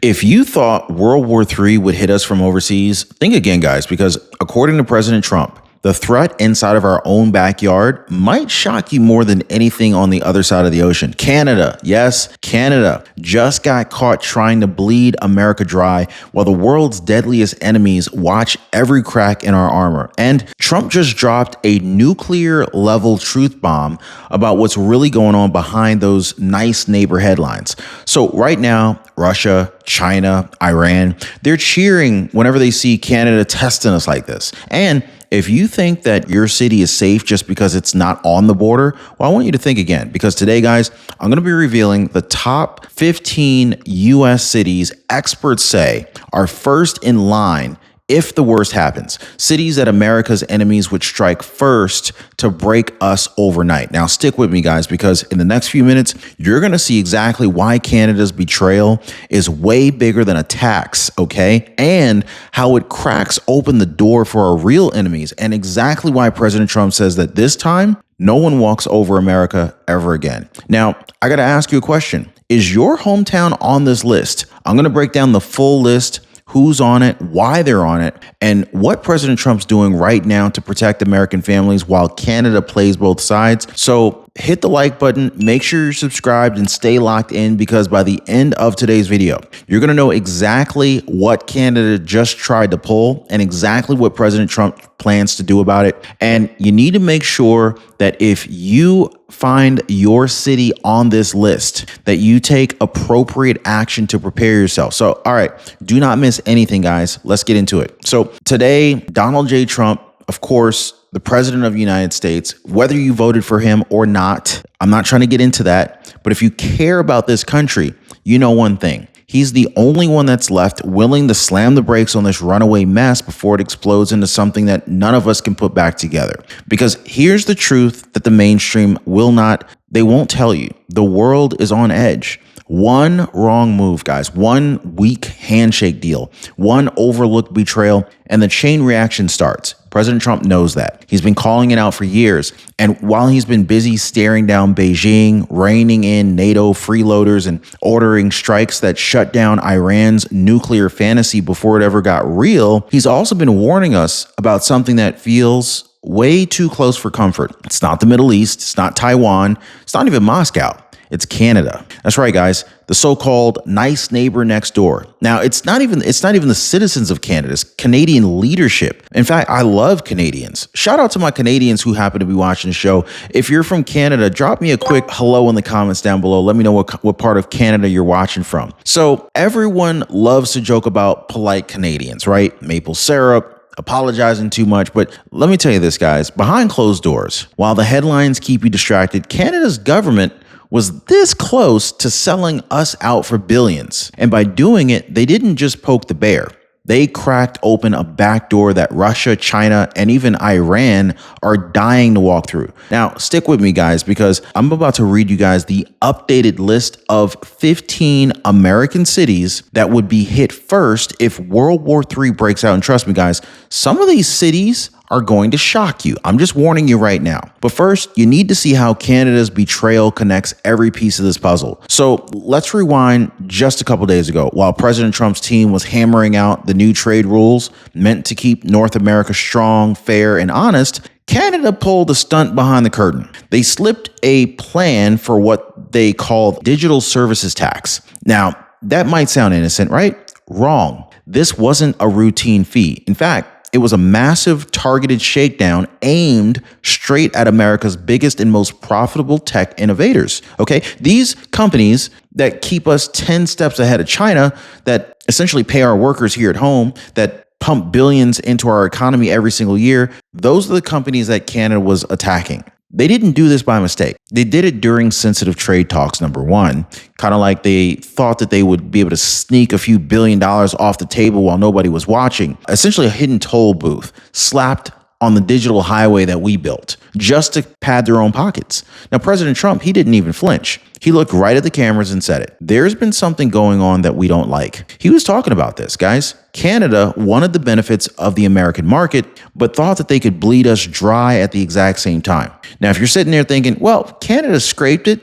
If you thought World War III would hit us from overseas, think again, guys, because according to President Trump, the threat inside of our own backyard might shock you more than anything on the other side of the ocean. Canada, yes, Canada just got caught trying to bleed America dry while the world's deadliest enemies watch every crack in our armor. And Trump just dropped a nuclear level truth bomb about what's really going on behind those nice neighbor headlines. So right now, Russia, China, Iran, they're cheering whenever they see Canada testing us like this. And if you think that your city is safe just because it's not on the border, well, I want you to think again, because today, guys, I'm going to be revealing the top 15 U.S. cities experts say are first in line if the worst happens. Cities that America's enemies would strike first to break us overnight. Now, stick with me, guys, because in the next few minutes, you're going to see exactly why Canada's betrayal is way bigger than a tax, okay? And how it cracks open the door for our real enemies, and exactly why President Trump says that this time, no one walks over America ever again. Now, I got to ask you a question. Is your hometown on this list? I'm going to break down the full list, who's on it, why they're on it, and what President Trump's doing right now to protect American families while Canada plays both sides. So hit the like button, make sure you're subscribed, and stay locked in, because by the end of today's video, you're going to know exactly what Canada just tried to pull and exactly what President Trump plans to do about it. And you need to make sure that if you find your city on this list, that you take appropriate action to prepare yourself. So, all right, do not miss anything, guys. Let's get into it. So today, Donald J. Trump, of course, the president of the United States, whether you voted for him or not, I'm not trying to get into that. But if you care about this country, you know one thing. He's the only one that's left willing to slam the brakes on this runaway mess before it explodes into something that none of us can put back together. Because here's the truth that the mainstream they won't tell you. The world is on edge. One wrong move, guys, one weak handshake deal, one overlooked betrayal, and the chain reaction starts. President Trump knows that. He's been calling it out for years. And while he's been busy staring down Beijing, reining in NATO freeloaders, and ordering strikes that shut down Iran's nuclear fantasy before it ever got real, he's also been warning us about something that feels way too close for comfort. It's not the Middle East. It's not Taiwan. It's not even Moscow. It's Canada. That's right, guys. The so-called nice neighbor next door. Now, it's not even the citizens of Canada. It's Canadian leadership. In fact, I love Canadians. Shout out to my Canadians who happen to be watching the show. If you're from Canada, drop me a quick hello in the comments down below. Let me know what part of Canada you're watching from. So everyone loves to joke about polite Canadians, right? Maple syrup, apologizing too much. But let me tell you this, guys. Behind closed doors, while the headlines keep you distracted, Canada's government was this close to selling us out for billions. And by doing it, they didn't just poke the bear. They cracked open a back door that Russia, China, and even Iran are dying to walk through. Now, stick with me, guys, because I'm about to read you guys the updated list of 15 American cities that would be hit first if World War III breaks out. And trust me, guys, some of these cities are going to shock you. I'm just warning you right now. But first, you need to see how Canada's betrayal connects every piece of this puzzle. So let's rewind just a couple days ago. While President Trump's team was hammering out the new trade rules meant to keep North America strong, fair, and honest, Canada pulled a stunt behind the curtain. They slipped a plan for what they call digital services tax. Now, that might sound innocent, right? Wrong. This wasn't a routine fee. In fact, it was a massive targeted shakedown aimed straight at America's biggest and most profitable tech innovators. Okay, these companies that keep us 10 steps ahead of China, that essentially pay our workers here at home, that pump billions into our economy every single year, those are the companies that Canada was attacking. They didn't do this by mistake. They did it during sensitive trade talks, number one, kind of like they thought that they would be able to sneak a few $1 billion off the table while nobody was watching. Essentially a hidden toll booth slapped on the digital highway that we built just to pad their own pockets. Now, President Trump, he didn't even flinch. He looked right at the cameras and said it. There's been something going on that we don't like. He was talking about this, guys. Canada wanted the benefits of the American market, but thought that they could bleed us dry at the exact same time. Now, if you're sitting there thinking, well, Canada scraped it,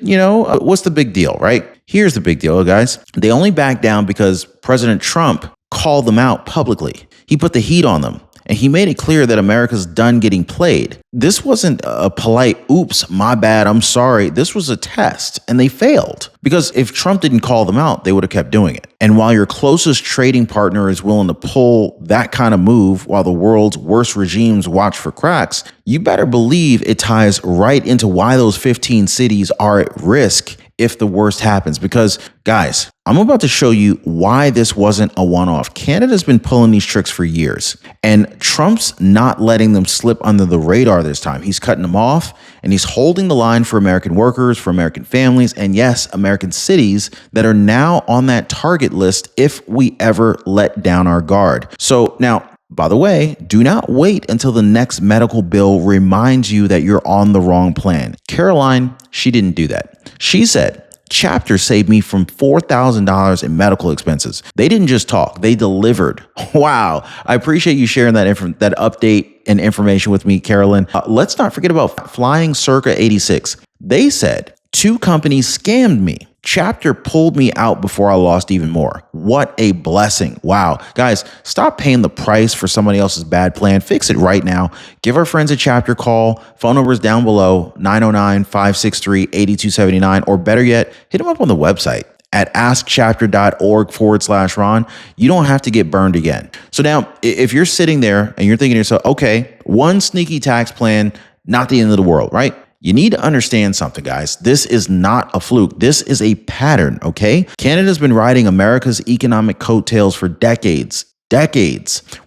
what's the big deal, right? Here's the big deal, guys. They only backed down because President Trump called them out publicly. He put the heat on them. And he made it clear that America's done getting played. This wasn't a polite, oops, my bad, I'm sorry. This was a test, and they failed. Because if Trump didn't call them out, they would have kept doing it. And while your closest trading partner is willing to pull that kind of move while the world's worst regimes watch for cracks, you better believe it ties right into why those 15 cities are at risk if the worst happens. Because, guys, I'm about to show you why this wasn't a one-off. Canada's been pulling these tricks for years, and Trump's not letting them slip under the radar this time. He's cutting them off, and he's holding the line for American workers, for American families, and yes, American cities that are now on that target list if we ever let down our guard. So now, by the way, do not wait until the next medical bill reminds you that you're on the wrong plan. Caroline, she didn't do that. She said, Chapter saved me from $4,000 in medical expenses. They didn't just talk, they delivered. Wow. I appreciate you sharing that update and information with me, Carolyn. Let's not forget about Flying Circa 86. They said 2 companies scammed me. Chapter pulled me out before I lost even more. What a blessing. Wow. Guys, stop paying the price for somebody else's bad plan. Fix it right now. Give our friends at Chapter a call. Phone number is down below, 909-563-8279, or better yet, hit them up on the website at askchapter.org/Ron. You don't have to get burned again. So now, if you're sitting there and you're thinking to yourself, okay, one sneaky tax plan, not the end of the world, right? You need to understand something, guys. This is not a fluke. This is a pattern, okay? Canada's been riding America's economic coattails for decades,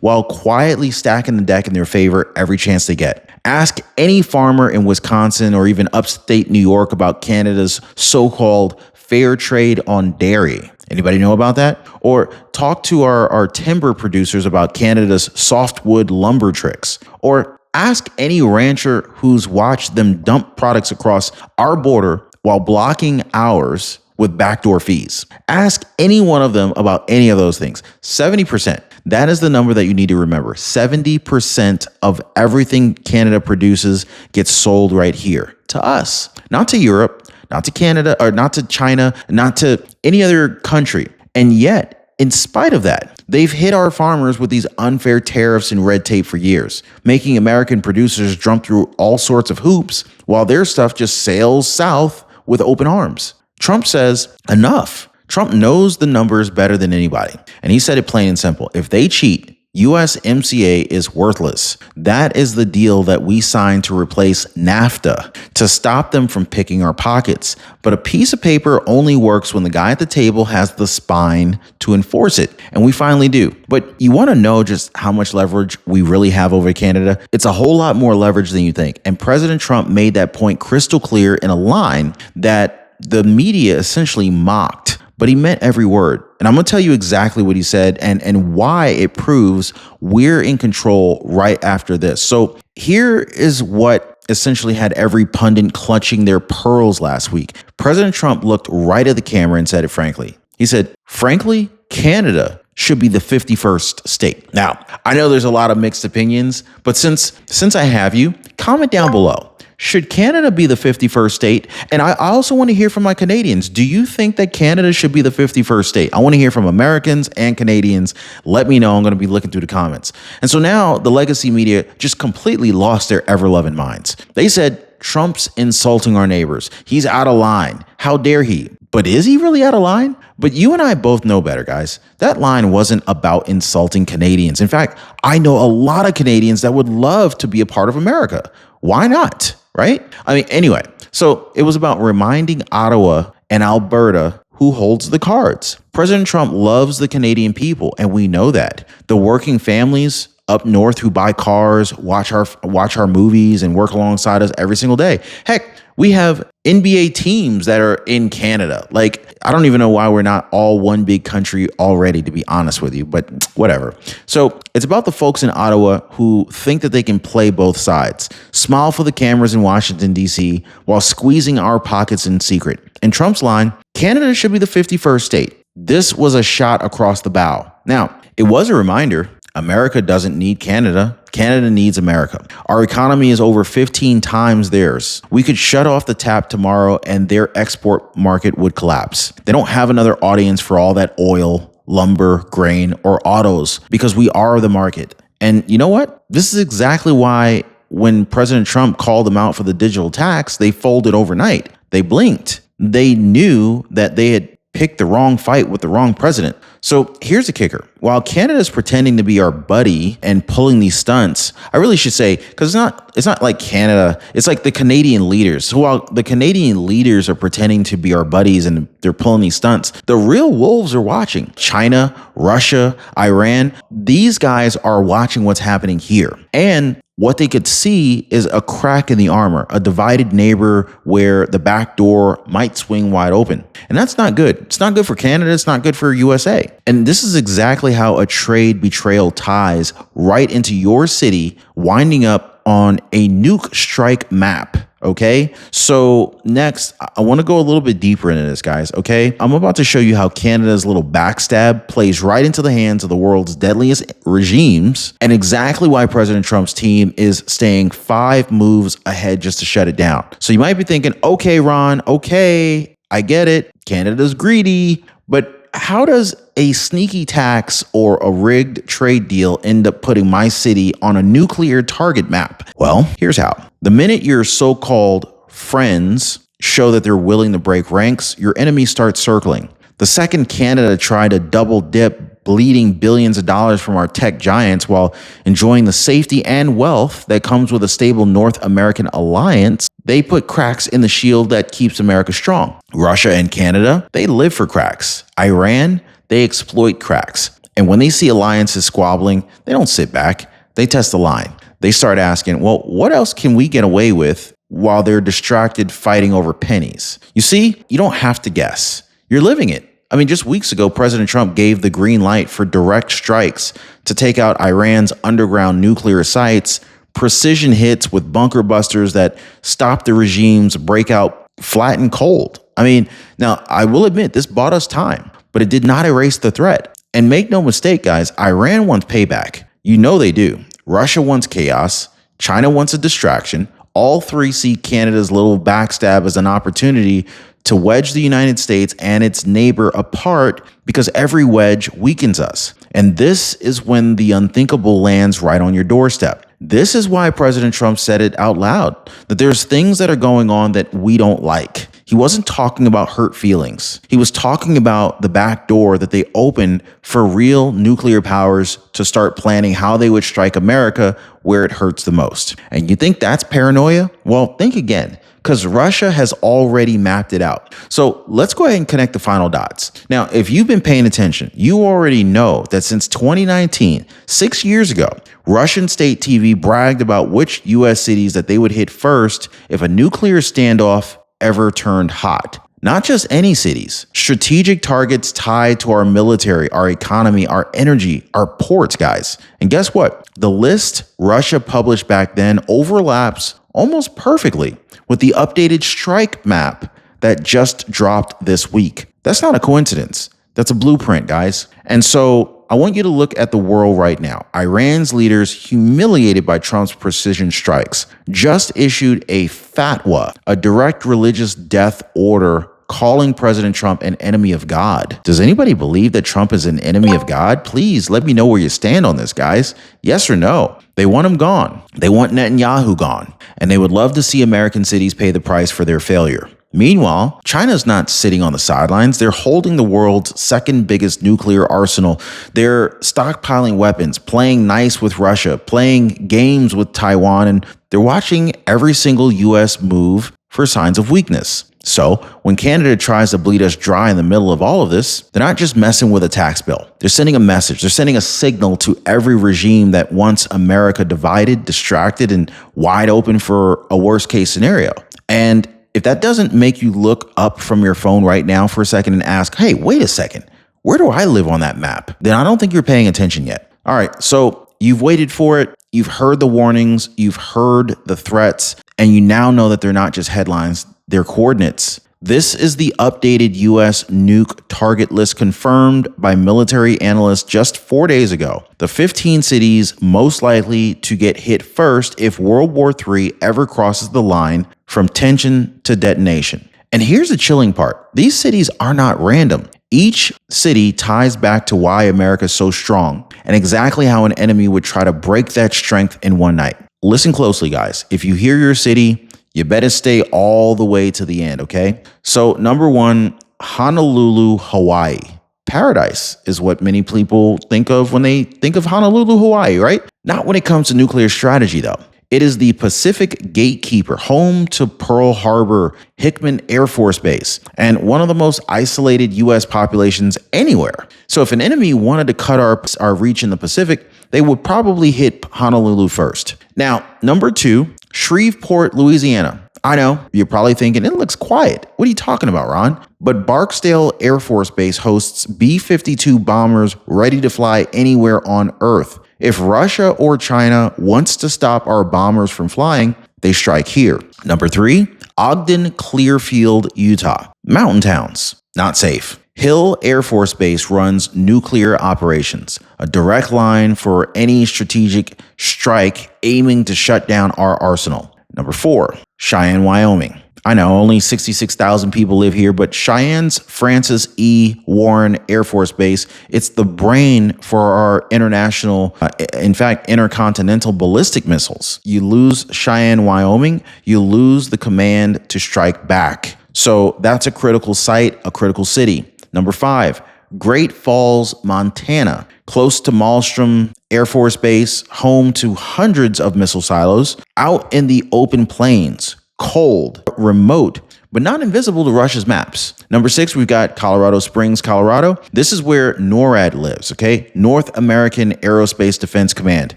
while quietly stacking the deck in their favor every chance they get. Ask any farmer in Wisconsin or even upstate New York about Canada's so-called fair trade on dairy. Anybody know about that? Or talk to our timber producers about Canada's softwood lumber tricks. Or ask any rancher who's watched them dump products across our border while blocking ours with backdoor fees. Ask any one of them about any of those things. 70%. That is the number that you need to remember. 70% of everything Canada produces gets sold right here to us, not to Europe, not to Canada, or not to China, not to any other country. And yet, in spite of that, they've hit our farmers with these unfair tariffs and red tape for years, making American producers jump through all sorts of hoops while their stuff just sails south with open arms. Trump says, enough. Trump knows the numbers better than anybody. And he said it plain and simple. If they cheat, USMCA is worthless. That is the deal that we signed to replace NAFTA, to stop them from picking our pockets. But a piece of paper only works when the guy at the table has the spine to enforce it. And we finally do. But you want to know just how much leverage we really have over Canada? It's a whole lot more leverage than you think. And President Trump made that point crystal clear in a line that the media essentially mocked. But he meant every word. And I'm going to tell you exactly what he said and why it proves we're in control right after this. So here is what essentially had every pundit clutching their pearls last week. President Trump looked right at the camera and said it frankly. He said, frankly, Canada should be the 51st state. Now, I know there's a lot of mixed opinions, but since I have you, comment down below. Should Canada be the 51st state? And I also want to hear from my Canadians. Do you think that Canada should be the 51st state? I want to hear from Americans and Canadians. Let me know. I'm going to be looking through the comments. And so now the legacy media just completely lost their ever-loving minds. They said, Trump's insulting our neighbors. He's out of line. How dare he? But is he really out of line? But you and I both know better, guys. That line wasn't about insulting Canadians. In fact, I know a lot of Canadians that would love to be a part of America. Why not? Right? I mean, anyway, so it was about reminding Ottawa and Alberta who holds the cards. President Trump loves the Canadian people, and we know that. The working families up north who buy cars, watch our movies, and work alongside us every single day. Heck, we have NBA teams that are in Canada. Like, I don't even know why we're not all one big country already, to be honest with you, but whatever. So it's about the folks in Ottawa who think that they can play both sides, smile for the cameras in Washington, D.C., while squeezing our pockets in secret. In Trump's line, Canada should be the 51st state. This was a shot across the bow. Now, it was a reminder. America doesn't need Canada. Canada needs America. Our economy is over 15 times theirs. We could shut off the tap tomorrow and their export market would collapse. They don't have another audience for all that oil, lumber, grain, or autos because we are the market. And you know what? This is exactly why when President Trump called them out for the digital tax, they folded overnight. They blinked. They knew that they had picked the wrong fight with the wrong president. So here's the kicker. While Canada's pretending to be our buddy and pulling these stunts, I really should say, because it's not like Canada, it's like the Canadian leaders. So while the Canadian leaders are pretending to be our buddies and they're pulling these stunts, the real wolves are watching. China, Russia, Iran, these guys are watching what's happening here. And what they could see is a crack in the armor, a divided neighbor where the back door might swing wide open. And that's not good. It's not good for Canada. It's not good for USA. And this is exactly how a trade betrayal ties right into your city, winding up on a nuke strike map. Okay, so next, I want to go a little bit deeper into this, guys. Okay, I'm about to show you how Canada's little backstab plays right into the hands of the world's deadliest regimes, and exactly why President Trump's team is staying 5 moves ahead just to shut it down. So you might be thinking, okay, Ron, okay, I get it. Canada's greedy, but how does a sneaky tax or a rigged trade deal end up putting my city on a nuclear target map? Well, here's how. The minute your so-called friends show that they're willing to break ranks, your enemies start circling. The second Canada tried to double dip, bleeding billions of dollars from our tech giants while enjoying the safety and wealth that comes with a stable North American alliance, they put cracks in the shield that keeps America strong. Russia and Canada, they live for cracks. Iran, they exploit cracks. And when they see alliances squabbling, they don't sit back. They test the line. They start asking, well, what else can we get away with while they're distracted fighting over pennies? You see, you don't have to guess. You're living it. I mean, just weeks ago, President Trump gave the green light for direct strikes to take out Iran's underground nuclear sites, precision hits with bunker busters that stop the regime's breakout flat and cold. I mean, now, I will admit this bought us time, but it did not erase the threat. And make no mistake, guys, Iran wants payback. You know they do. Russia wants chaos. China wants a distraction. All three see Canada's little backstab as an opportunity to wedge the United States and its neighbor apart because every wedge weakens us. And this is when the unthinkable lands right on your doorstep. This is why President Trump said it out loud, that there's things that are going on that we don't like. He wasn't talking about hurt feelings. He was talking about the back door that they opened for real nuclear powers to start planning how they would strike America where it hurts the most. And you think that's paranoia? Well, think again, because Russia has already mapped it out. So let's go ahead and connect the final dots. Now, if you've been paying attention, you already know that since 2019, 6 years ago, Russian state TV bragged about which U.S. cities that they would hit first if a nuclear standoff ever turned hot. Not just any cities, strategic targets tied to our military, our economy, our energy, our ports, guys. And guess what? The list Russia published back then overlaps almost perfectly with the updated strike map that just dropped this week. That's not a coincidence. That's a blueprint, guys. And so I want you to look at the world right now. Iran's leaders, humiliated by Trump's precision strikes, just issued a fatwa, a direct religious death order, calling President Trump an enemy of God. Does anybody believe that Trump is an enemy of God? Please let me know where you stand on this, guys. Yes or no? They want him gone. They want Netanyahu gone. And they would love to see American cities pay the price for their failure. Meanwhile, China's not sitting on the sidelines. They're holding the world's second biggest nuclear arsenal. They're stockpiling weapons, playing nice with Russia, playing games with Taiwan, and they're watching every single U.S. move for signs of weakness. So when Canada tries to bleed us dry in the middle of all of this, they're not just messing with a tax bill. They're sending a message. They're sending a signal to every regime that wants America divided, distracted, and wide open for a worst case scenario. And if that doesn't make you look up from your phone right now for a second and ask, hey, wait a second, where do I live on that map? Then I don't think you're paying attention yet. All right, so you've waited for it. You've heard the warnings. You've heard the threats. And you now know that they're not just headlines. They're coordinates. This is the updated U.S. nuke target list confirmed by military analysts just 4 days ago. The 15 cities most likely to get hit first if World War III ever crosses the line from tension to detonation. And here's the chilling part. These cities are not random. Each city ties back to why America is so strong and exactly how an enemy would try to break that strength in one night. Listen closely, guys. If you hear your city, you better stay all the way to the end, okay? So number 1, Honolulu, Hawaii. Paradise is what many people think of when they think of Honolulu, Hawaii, right? Not when it comes to nuclear strategy, though. It is the Pacific gatekeeper, home to Pearl Harbor Hickman Air Force Base, and one of the most isolated U.S. populations anywhere. So if an enemy wanted to cut our reach in the Pacific, they would probably hit Honolulu first. Now, number 2, Shreveport, Louisiana. I know, you're probably thinking, it looks quiet. What are you talking about, Ron? But Barksdale Air Force Base hosts B-52 bombers ready to fly anywhere on Earth. If Russia or China wants to stop our bombers from flying, they strike here. Number 3, Ogden, Clearfield, Utah. Mountain towns, not safe. Hill Air Force Base runs nuclear operations, a direct line for any strategic strike aiming to shut down our arsenal. Number 4, Cheyenne, Wyoming. I know only 66,000 people live here, but Cheyenne's Francis E. Warren Air Force Base, it's the brain for our intercontinental ballistic missiles. You lose Cheyenne, Wyoming, you lose the command to strike back. So that's a critical site, a critical city. Number 5, Great Falls, Montana, close to Malmstrom Air Force Base, home to hundreds of missile silos, out in the open plains, cold, remote, but not invisible to Russia's maps. Number 6, we've got Colorado Springs, Colorado. This is where NORAD lives, okay? North American Aerospace Defense Command.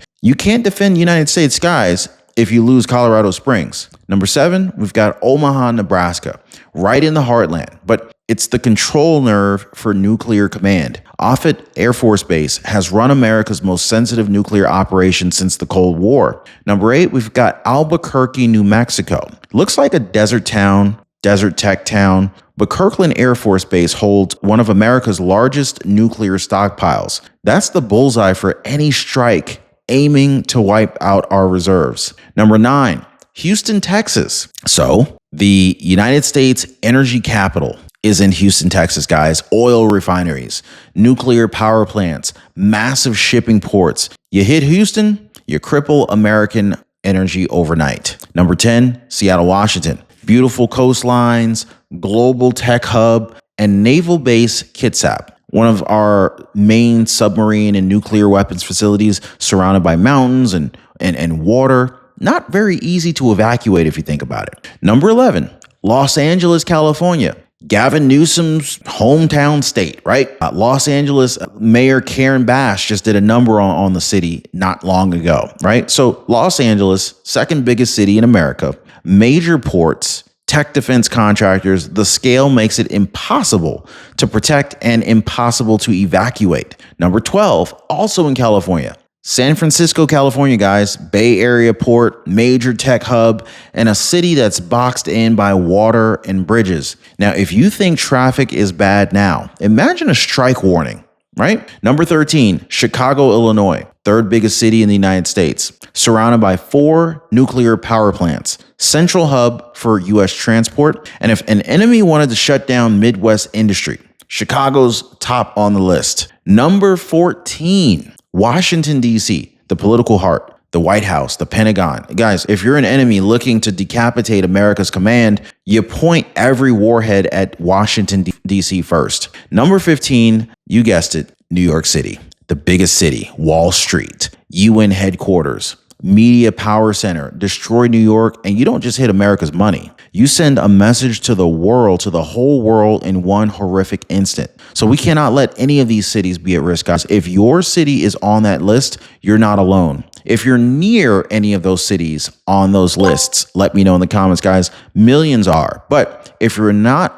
You can't defend United States skies if you lose Colorado Springs. Number 7, we've got Omaha, Nebraska, right in the heartland, but it's the control nerve for nuclear command. Offutt Air Force Base has run America's most sensitive nuclear operation since the Cold War. Number 8, we've got Albuquerque, New Mexico. Looks like a desert town, desert tech town, but Kirkland Air Force Base holds one of America's largest nuclear stockpiles. That's the bullseye for any strike aiming to wipe out our reserves. Number 9, Houston, Texas. So the United States energy capital is in Houston, Texas, guys. Oil refineries, nuclear power plants, massive shipping ports. You hit Houston, you cripple American energy overnight. Number 10, Seattle, Washington. Beautiful coastlines, global tech hub, and naval base Kitsap. One of our main submarine and nuclear weapons facilities, surrounded by mountains and water. Not very easy to evacuate if you think about it. Number 11, Los Angeles, California. Gavin Newsom's hometown state, right? Los Angeles Mayor Karen Bass just did a number on the city not long ago, right? So Los Angeles, second biggest city in America, major ports, tech defense contractors, the scale makes it impossible to protect and impossible to evacuate. Number 12, also in California, San Francisco, California, guys, Bay Area port, major tech hub, and a city that's boxed in by water and bridges. Now, if you think traffic is bad now, imagine a strike warning, right? Number 13, Chicago, Illinois, third biggest city in the United States, surrounded by 4 nuclear power plants, central hub for U.S. transport. And if an enemy wanted to shut down Midwest industry, Chicago's top on the list. Number 14, Washington, D.C., the political heart, the White House, the Pentagon. Guys, if you're an enemy looking to decapitate America's command, you point every warhead at Washington, D.C. first. Number 15, you guessed it, New York City, the biggest city, Wall Street, UN headquarters, media power center, destroy New York, and you don't just hit America's money. You send a message to the world, to the whole world in one horrific instant. So we cannot let any of these cities be at risk, guys. If your city is on that list, you're not alone. If you're near any of those cities on those lists, let me know in the comments, guys. Millions are. But if you're not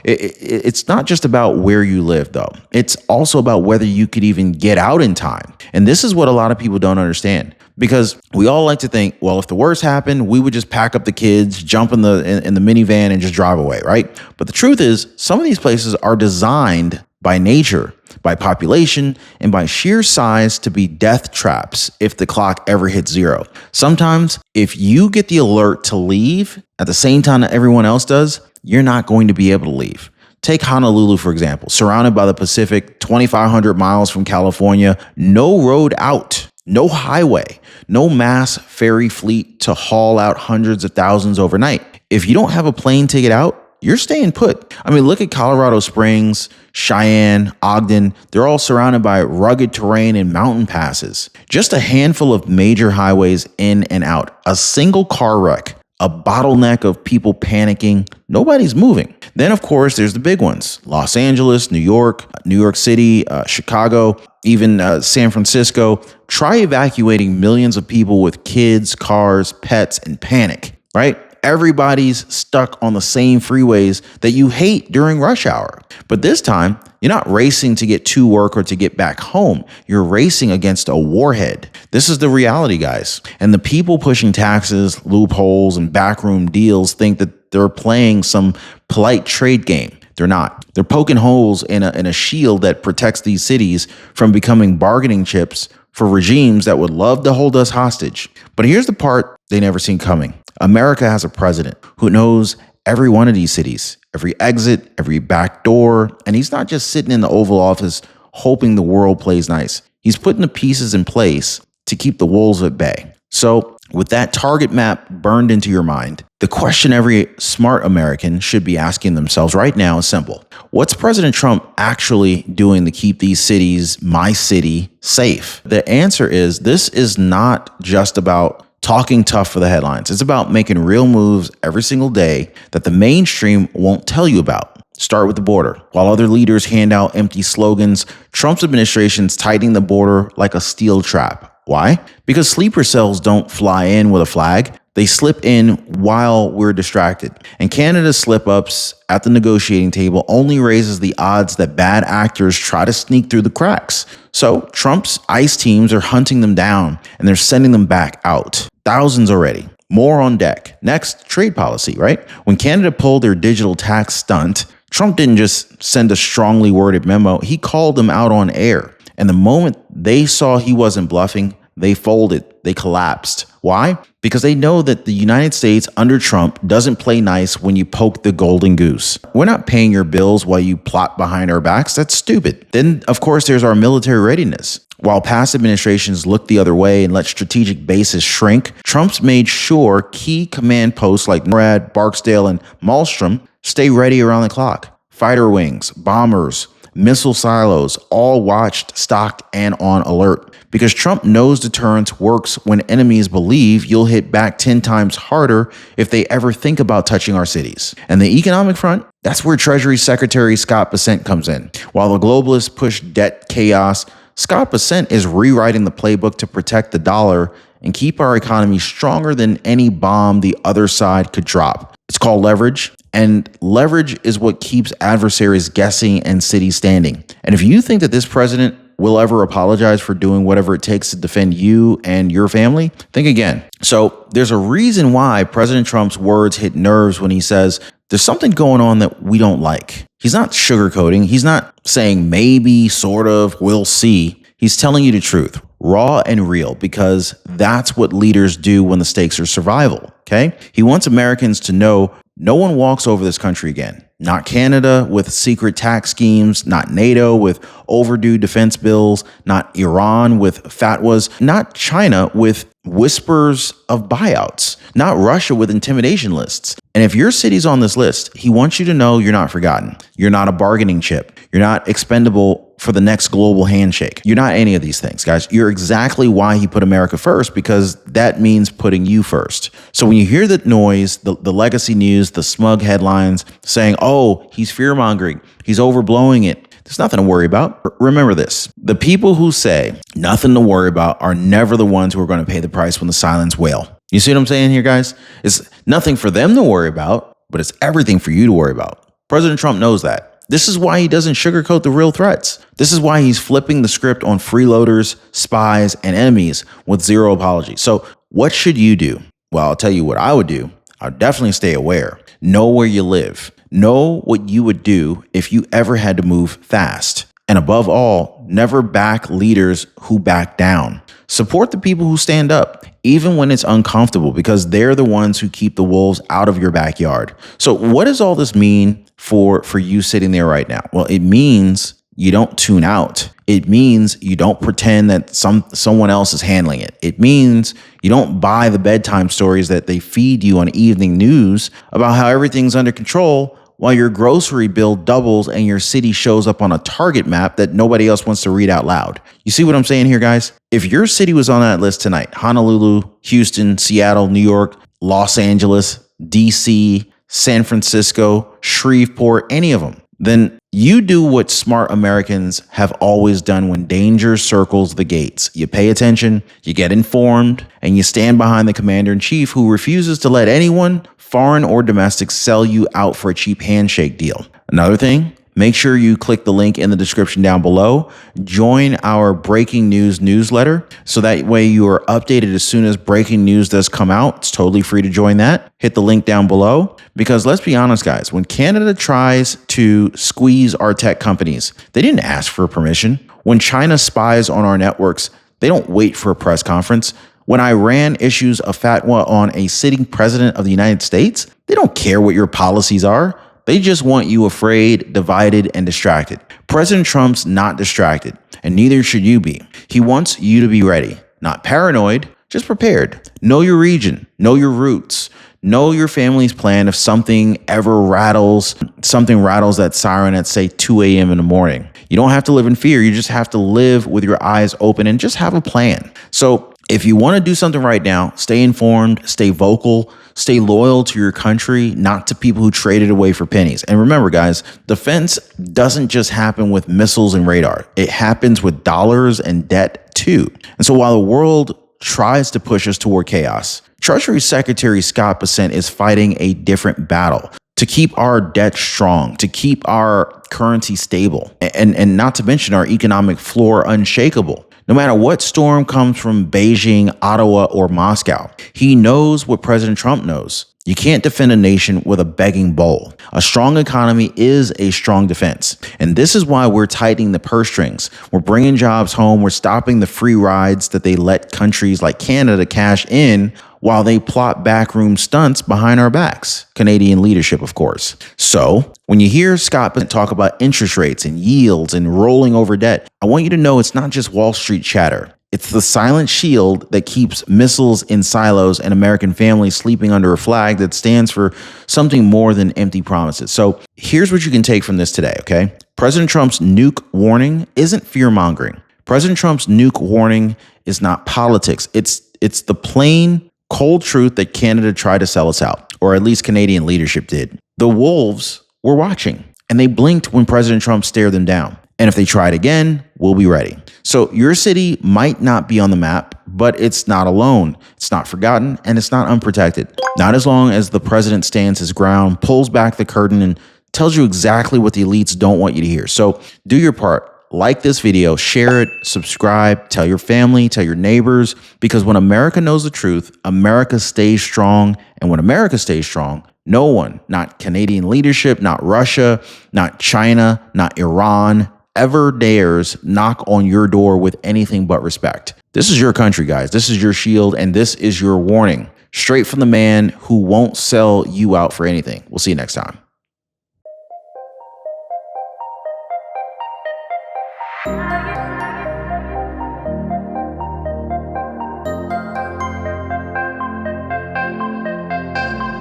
it's not just about where you live, though. It's also about whether you could even get out in time. And this is what a lot of people don't understand. Because we all like to think, well, if the worst happened, we would just pack up the kids, jump in the minivan and just drive away, right? But the truth is, some of these places are designed by nature, by population, and by sheer size to be death traps if the clock ever hits zero. Sometimes, if you get the alert to leave at the same time that everyone else does, you're not going to be able to leave. Take Honolulu, for example, surrounded by the Pacific, 2,500 miles from California, no road out, no highway, no mass ferry fleet to haul out hundreds of thousands overnight. If you don't have a plane ticket out, you're staying put. I mean, look at Colorado Springs, Cheyenne, Ogden. They're all surrounded by rugged terrain and mountain passes. Just a handful of major highways in and out. A single car wreck, a bottleneck of people panicking. Nobody's moving. Then, of course, there's the big ones. Los Angeles, New York City, Chicago, even San Francisco. Try evacuating millions of people with kids, cars, pets, and panic, right? Everybody's stuck on the same freeways that you hate during rush hour. But this time, you're not racing to get to work or to get back home. You're racing against a warhead. This is the reality, guys. And the people pushing taxes, loopholes, and backroom deals think that they're playing some polite trade game. They're not. They're poking holes in a shield that protects these cities from becoming bargaining chips for regimes that would love to hold us hostage. But here's the part they never seen coming. America has a president who knows every one of these cities, every exit, every back door, and he's not just sitting in the Oval Office hoping the world plays nice. He's putting the pieces in place to keep the wolves at bay. So with that target map burned into your mind, the question every smart American should be asking themselves right now is simple. What's President Trump actually doing to keep these cities, my city, safe? The answer is this is not just about talking tough for the headlines. It's about making real moves every single day that the mainstream won't tell you about. Start with the border. While other leaders hand out empty slogans, Trump's administration's tightening the border like a steel trap. Why? Because sleeper cells don't fly in with a flag. They slip in while we're distracted. And Canada's slip-ups at the negotiating table only raises the odds that bad actors try to sneak through the cracks. So Trump's ICE teams are hunting them down and they're sending them back out. Thousands already. More on deck. Next, trade policy, right? When Canada pulled their digital tax stunt, Trump didn't just send a strongly worded memo. He called them out on air. And the moment they saw he wasn't bluffing, they folded. They collapsed. Why? Because they know that the United States under Trump doesn't play nice when you poke the golden goose. We're not paying your bills while you plot behind our backs. That's stupid. Then, of course, there's our military readiness. While past administrations looked the other way and let strategic bases shrink, Trump's made sure key command posts like NORAD, Barksdale, and Malmstrom stay ready around the clock. Fighter wings, bombers, missile silos, all watched, stocked, and on alert. Because Trump knows deterrence works when enemies believe you'll hit back 10 times harder if they ever think about touching our cities. And the economic front, that's where Treasury Secretary Scott Bessent comes in. While the globalists push debt chaos, Scott Bessent is rewriting the playbook to protect the dollar and keep our economy stronger than any bomb the other side could drop. It's called leverage. And leverage is what keeps adversaries guessing and cities standing. And if you think that this president will ever apologize for doing whatever it takes to defend you and your family, think again. So there's a reason why President Trump's words hit nerves when he says, there's something going on that we don't like. He's not sugarcoating. He's not saying maybe, sort of, we'll see. He's telling you the truth, raw and real, because that's what leaders do when the stakes are survival, okay? He wants Americans to know no one walks over this country again. Not Canada with secret tax schemes, not NATO with overdue defense bills, not Iran with fatwas, not China with whispers of buyouts, not Russia with intimidation lists. And if your city's on this list, he wants you to know you're not forgotten. You're not a bargaining chip. You're not expendable for the next global handshake. You're not any of these things, guys. You're exactly why he put America first, because that means putting you first. So when you hear that noise, the legacy news, the smug headlines saying, oh, he's fear-mongering, he's overblowing it, there's nothing to worry about. Remember this. The people who say nothing to worry about are never the ones who are going to pay the price when the sirens wail. You see what I'm saying here, guys? It's nothing for them to worry about, but it's everything for you to worry about. President Trump knows that. This is why he doesn't sugarcoat the real threats. This is why he's flipping the script on freeloaders, spies, and enemies with zero apology. So what should you do? Well, I'll tell you what I would do. I'd definitely stay aware. Know where you live. Know what you would do if you ever had to move fast. And above all, never back leaders who back down. Support the people who stand up, even when it's uncomfortable, because they're the ones who keep the wolves out of your backyard. So what does all this mean for you sitting there right now? Well, it means you don't tune out. It means you don't pretend that someone else is handling it. It means you don't buy the bedtime stories that they feed you on evening news about how everything's under control while your grocery bill doubles and your city shows up on a target map that nobody else wants to read out loud. You see what I'm saying here, guys? If your city was on that list tonight, Honolulu, Houston, Seattle, New York, Los Angeles, DC, San Francisco, Shreveport, any of them, then you do what smart Americans have always done when danger circles the gates. You pay attention, you get informed, and you stand behind the commander-in-chief who refuses to let anyone, foreign or domestic, sell you out for a cheap handshake deal. Another thing, make sure you click the link in the description down below. Join our breaking news newsletter so that way you are updated as soon as breaking news does come out. It's totally free to join that. Hit the link down below because let's be honest, guys, when Canada tries to squeeze our tech companies, they didn't ask for permission. When China spies on our networks, they don't wait for a press conference. When Iran issues a fatwa on a sitting president of the United States, they don't care what your policies are. They just want you afraid, divided, and distracted. President Trump's not distracted, and neither should you be. He wants you to be ready, not paranoid, just prepared. Know your region, know your roots, know your family's plan if something rattles that siren at, say, 2 a.m. in the morning. You don't have to live in fear. You just have to live with your eyes open and just have a plan. So if you want to do something right now, stay informed, stay vocal, stay loyal to your country, not to people who traded away for pennies. And remember, guys, defense doesn't just happen with missiles and radar. It happens with dollars and debt too. And so while the world tries to push us toward chaos, Treasury Secretary Scott Bessent is fighting a different battle to keep our debt strong, to keep our currency stable, and not to mention our economic floor unshakable. No matter what storm comes from Beijing, Ottawa, or Moscow, he knows what President Trump knows. You can't defend a nation with a begging bowl. A strong economy is a strong defense. And this is why we're tightening the purse strings. We're bringing jobs home. We're stopping the free rides that they let countries like Canada cash in while they plot backroom stunts behind our backs. Canadian leadership, of course. So when you hear Scott Bessent talk about interest rates and yields and rolling over debt, I want you to know it's not just Wall Street chatter. It's the silent shield that keeps missiles in silos and American families sleeping under a flag that stands for something more than empty promises. So here's what you can take from this today, okay? President Trump's nuke warning isn't fear-mongering. President Trump's nuke warning is not politics. It's the plain, cold truth that Canada tried to sell us out, or at least Canadian leadership did. The wolves were watching, and they blinked when President Trump stared them down. And if they tried again, we'll be ready. So your city might not be on the map, but it's not alone. It's not forgotten, and it's not unprotected. Not as long as the president stands his ground, pulls back the curtain, and tells you exactly what the elites don't want you to hear. So do your part. Like this video, share it, subscribe, tell your family, tell your neighbors, because when America knows the truth, America stays strong. And when America stays strong, no one, not Canadian leadership, not Russia, not China, not Iran, ever dares knock on your door with anything but respect. This is your country, guys. This is your shield, and this is your warning. Straight from the man who won't sell you out for anything. We'll see you next time.